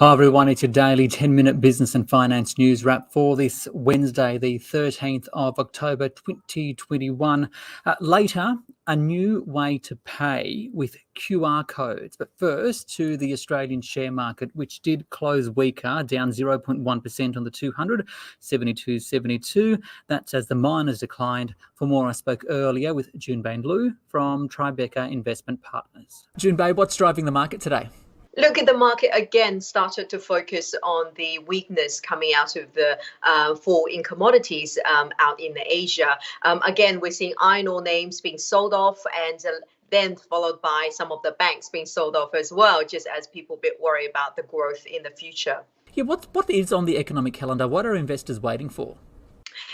Hi everyone, it's your daily 10-minute business and finance news wrap for this Wednesday, the 13th of October 2021. Later, a new way to pay with QR codes. But first, to the Australian share market, which did close weaker, down 0.1% on the 200, 72.72. That's as the miners declined. For more, I spoke earlier with Junbei Liu from Tribeca Investment Partners. Junbei, what's driving the market today? Look, at the market again started to focus on the weakness coming out of the fall in commodities out in Asia. Again, we're seeing iron ore names being sold off and then followed by some of the banks being sold off as well, just as people a bit worry about the growth in the future. Yeah, what is on the economic calendar? What are investors waiting for?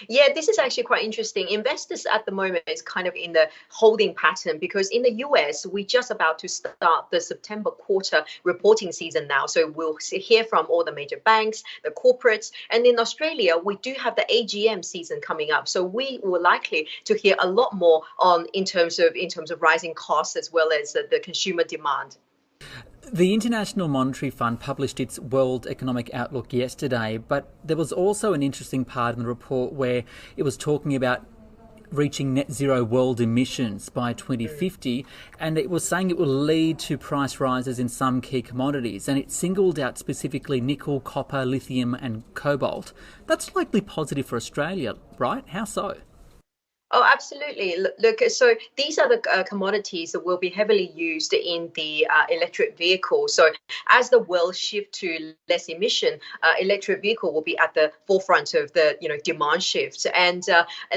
Yeah, this is actually quite interesting. Investors at the moment is kind of in the holding pattern because in the US, we're just about to start the September quarter reporting season now. So we'll hear from all the major banks, the corporates. And in Australia, we do have the AGM season coming up. So we will likely to hear a lot more in terms of rising costs as well as the consumer demand. The International Monetary Fund published its World Economic Outlook yesterday, but there was also an interesting part in the report where it was talking about reaching net zero world emissions by 2050, and it was saying it will lead to price rises in some key commodities, and it singled out specifically nickel, copper, lithium and cobalt. That's likely positive for Australia, right? How so? Oh, absolutely. Look, so these are the commodities that will be heavily used in the electric vehicle. So as the world shift to less emission, electric vehicle will be at the forefront of the demand shift. And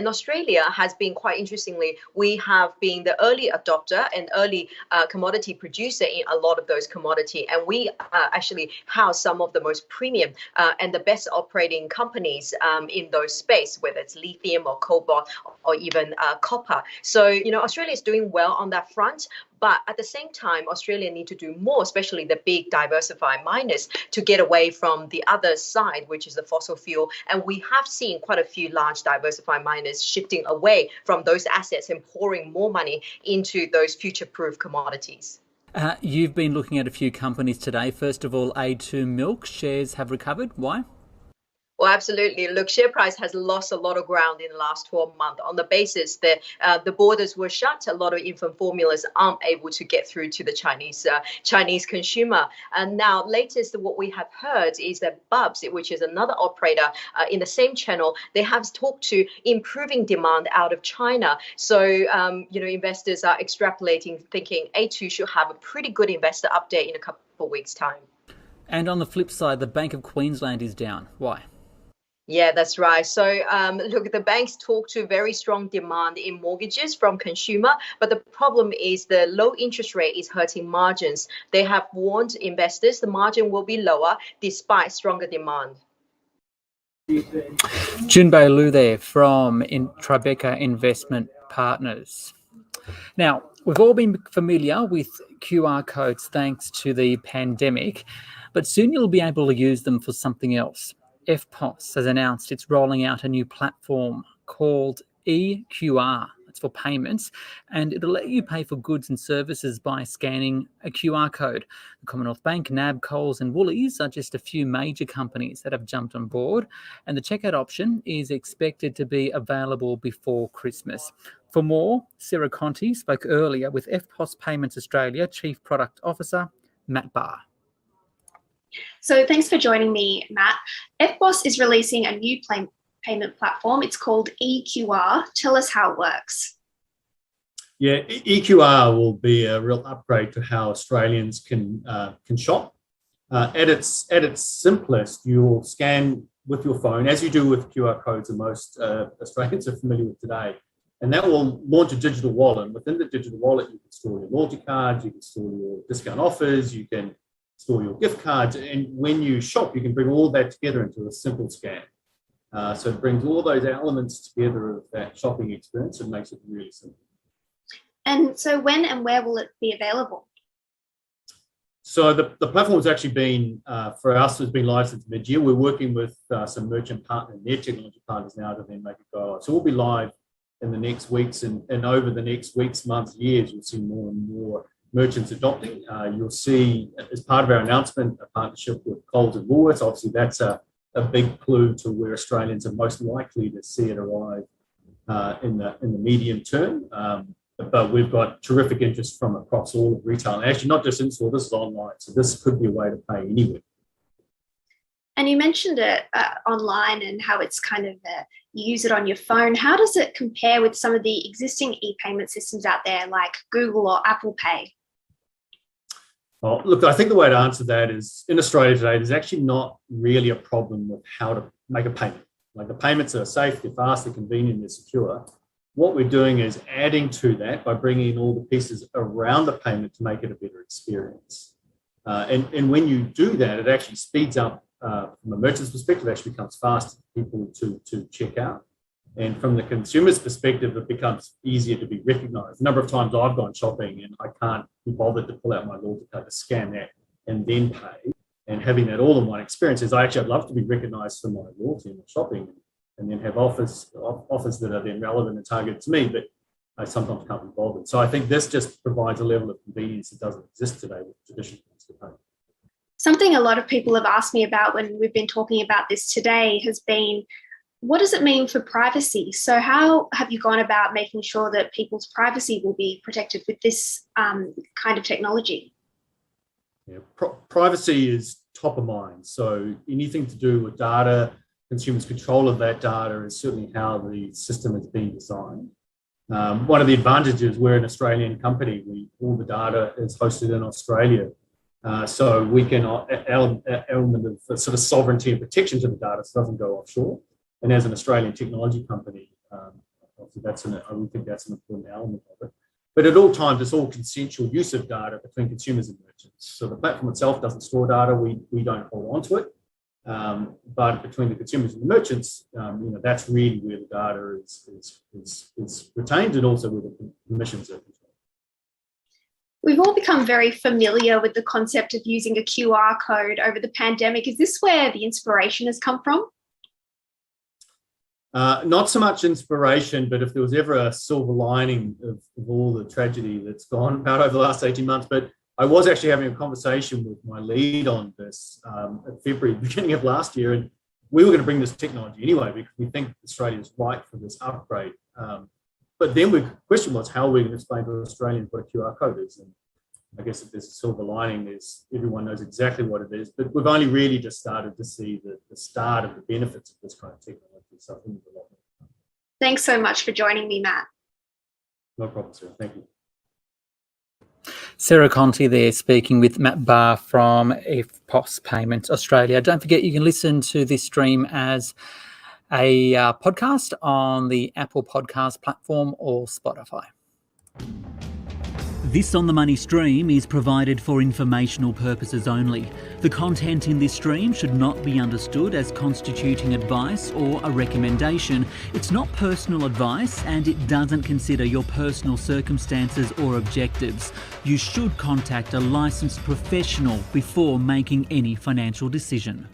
Australia has been quite interestingly, we have been the early adopter and early commodity producer in a lot of those commodity, and we actually house some of the most premium and the best operating companies in those space, whether it's lithium or cobalt or even copper. So, Australia is doing well on that front. But at the same time, Australia need to do more, especially the big diversified miners, to get away from the other side, which is the fossil fuel. And we have seen quite a few large diversified miners shifting away from those assets and pouring more money into those future-proof commodities. You've been looking at a few companies today. First of all, A2 Milk shares have recovered. Why? Well, absolutely. Look, share price has lost a lot of ground in the last 12 months on the basis that the borders were shut. A lot of infant formulas aren't able to get through to the Chinese consumer. And now, latest what we have heard is that Bubs, which is another operator in the same channel, they have talked to improving demand out of China. So, investors are extrapolating, thinking A2 should have a pretty good investor update in a couple of weeks' time. And on the flip side, the Bank of Queensland is down. Why? Yeah, that's right. So, look, the banks talk to very strong demand in mortgages from consumer, but the problem is the low interest rate is hurting margins. They have warned investors the margin will be lower despite stronger demand. Junbei Liu there from Tribeca Investment Partners. Now, we've all been familiar with QR codes thanks to the pandemic, but soon you'll be able to use them for something else. Eftpos has announced it's rolling out a new platform called EQR. It's for payments, and it'll let you pay for goods and services by scanning a QR code. The Commonwealth Bank, NAB, Coles and Woolies are just a few major companies that have jumped on board, and the checkout option is expected to be available before Christmas. For more, Sarah Conte spoke earlier with Eftpos Payments Australia Chief Product Officer Matt Barr. So thanks for joining me, Matt. Eftpos is releasing a new payment platform. It's called EQR. Tell us how it works. Yeah, EQR will be a real upgrade to how Australians can shop. At its simplest, you'll scan with your phone, as you do with QR codes that most Australians are familiar with today. And that will launch a digital wallet. And within the digital wallet, you can store your loyalty cards, you can store your discount offers, you can store your gift cards, and when you shop, you can bring all that together into a simple scan. So it brings all those elements together of that shopping experience and makes it really simple. And so when and where will it be available? So the platform has actually been, for us, has been live since mid-year. We're working with some merchant partners, their technology partners now to then make it go live. So we'll be live in the next weeks, and over the next weeks, months, years, you'll see more and more merchants adopting. You'll see, as part of our announcement, a partnership with Coles and Woolworths. Obviously, that's a big clue to where Australians are most likely to see it arrive in the medium term. But we've got terrific interest from across all of retail. And actually, not just in-store, this is online. So this could be a way to pay anywhere. And you mentioned it online and how it's kind of you use it on your phone. How does it compare with some of the existing e-payment systems out there like Google or Apple Pay? Well, look, I think the way to answer that is in Australia today, there's actually not really a problem with how to make a payment. Like the payments are safe, they're fast, they're convenient, they're secure. What we're doing is adding to that by bringing in all the pieces around the payment to make it a better experience. And when you do that, it actually speeds up from a merchant's perspective, it actually becomes faster for people to check out. And from the consumer's perspective, it becomes easier to be recognised. A number of times I've gone shopping and I can't be bothered to pull out my loyalty card to scan that and then pay. And having that all in one experience is I'd love to be recognised for my loyalty and my shopping and then have offers that are then relevant and targeted to me, but I sometimes can't be bothered. So I think this just provides a level of convenience that doesn't exist today with traditional instant payment. Something a lot of people have asked me about when we've been talking about this today has been, what does it mean for privacy? So how have you gone about making sure that people's privacy will be protected with this kind of technology? Yeah, privacy is top of mind. So anything to do with data, consumers' control of that data is certainly how the system has been designed. One of the advantages, we're an Australian company. All the data is hosted in Australia. So we can element of sort of sovereignty and protection to the data so it doesn't go offshore. And as an Australian technology company, obviously I would think that's an important element of it. But at all times, it's all consensual use of data between consumers and merchants. So the platform itself doesn't store data; we don't hold on to it. But between the consumers and the merchants, that's really where the data is retained, and also where the permissions are controlled. We've all become very familiar with the concept of using a QR code over the pandemic. Is this where the inspiration has come from? Not so much inspiration, but if there was ever a silver lining of all the tragedy that's gone about over the last 18 months, but I was actually having a conversation with my lead on this at February, beginning of last year, and we were going to bring this technology anyway because we think Australia is right for this upgrade. But then the question was, how are we going to explain to Australians what a QR code is? And I guess if there's a silver lining, is everyone knows exactly what it is, but we've only really just started to see the start of the benefits of this kind of technology. So I think there's a lot more. Thanks so much for joining me, Matt. No problem, Sarah. Thank you. Sarah Conte there speaking with Matt Barr from Eftpos Payments Australia. Don't forget you can listen to this stream as a podcast on the Apple Podcast platform or Spotify. This On The Money stream is provided for informational purposes only. The content in this stream should not be understood as constituting advice or a recommendation. It's not personal advice and it doesn't consider your personal circumstances or objectives. You should contact a licensed professional before making any financial decision.